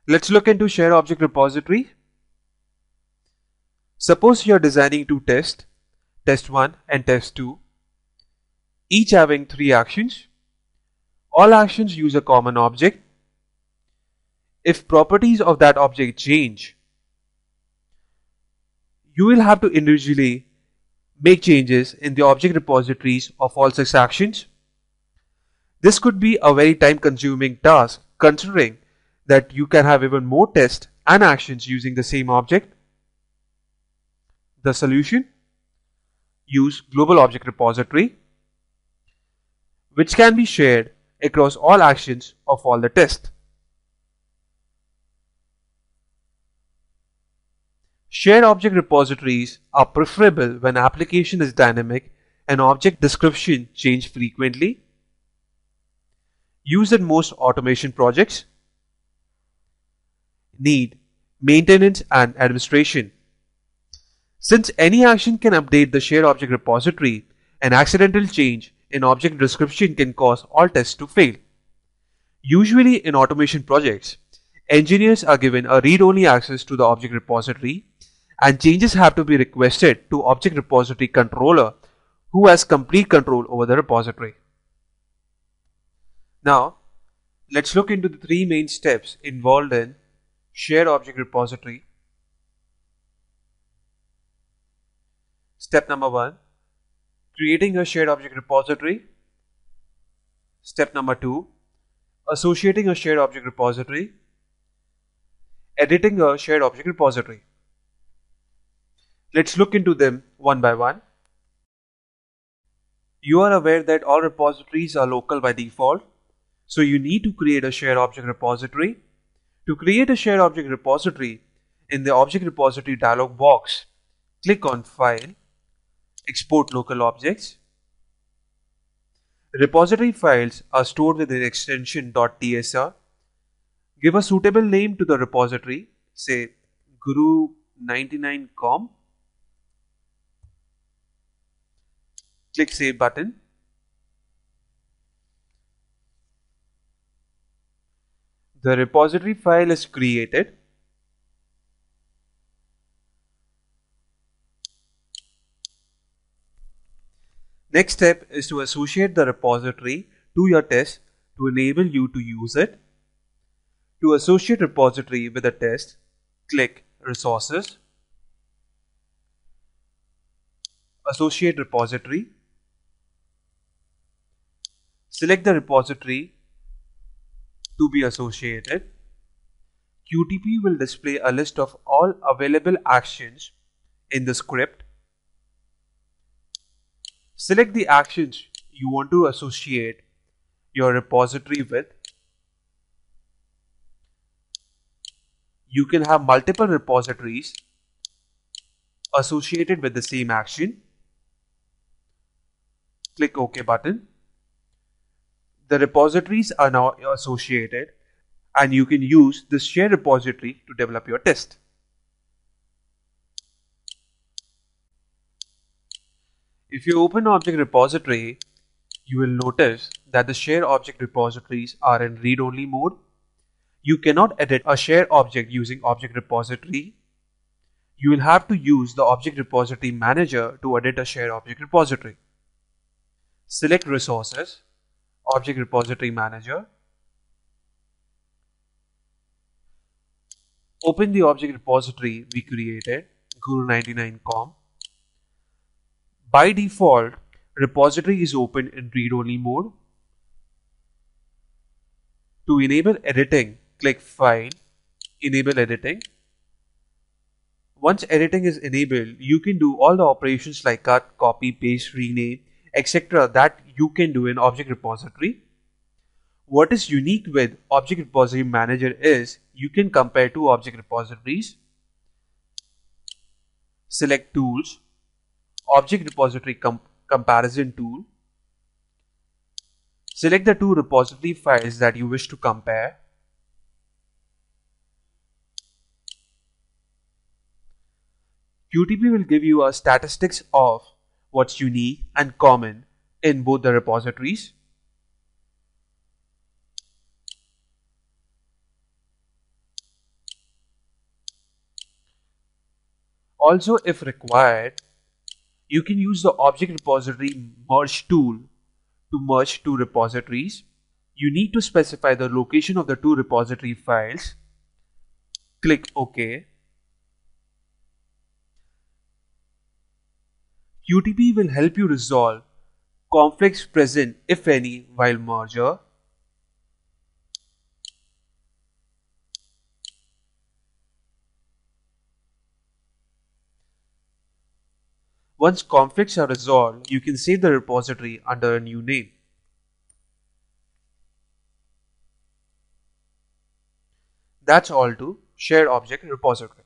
Let's look into shared object repository. Suppose you are designing two tests, test 1 and test 2, each having 3 actions. All actions use a common object. If properties of that object change, you will have to individually make changes in the object repositories of all such actions. This could be a very time-consuming task considering that you can have even more tests and actions using the same object. The solution? Use global object repository, which can be shared across all actions of all the tests. Shared object repositories are preferable when application is dynamic and object description change frequently. Used in most automation projects. Need maintenance and administration. Since any action can update the shared object repository, an accidental change in object description can cause all tests to fail. Usually in automation projects, engineers are given a read-only access to the object repository and changes have to be requested to object repository controller who has complete control over the repository. Now, let's look into the 3 main steps involved in shared object repository. Step number 1, creating a shared object repository. Step number 2, associating a shared object repository. Editing a shared object repository. Let's look into them one by one. You are aware that all repositories are local by default, so you need to create a shared object repository. To create a shared object repository, in the object repository dialog box, click on File, Export Local Objects. Repository files are stored with the extension .tsr. Give a suitable name to the repository, say guru99com. Click Save button. The repository file is created. Next step is to associate the repository to your test to enable you to use it. To associate repository with a test, click Resources, Associate Repository. Select the repository to be associated. QTP will display a list of all available actions in the script. Select the actions you want to associate your repository with. You can have multiple repositories associated with the same action. Click OK button. The repositories are now associated and you can use this shared repository to develop your test. If you open object repository, you will notice that the shared object repositories are in read-only mode. You cannot edit a shared object using object repository. You will have to use the object repository manager to edit a shared object repository. Select Resources, Object Repository Manager. Open the object repository we created, guru99com. By default, repository is open in read-only mode. To enable editing, click File, Enable Editing. Once editing is enabled, you can do all the operations like cut, copy, paste, rename, etc. that you can do in object repository. What is unique with Object Repository Manager is you can compare two object repositories. Select Tools, Object Repository Comparison Tool. Select the two repository files that you wish to compare. QTP will give you a statistics of what's unique and common in both the repositories. Also, if required, you can use the object repository merge tool to merge two repositories. You need to specify the location of the two repository files. Click OK. QTP will help you resolve conflicts present, if any, while merger. Once conflicts are resolved, you can save the repository under a new name. That's all to shared object repository.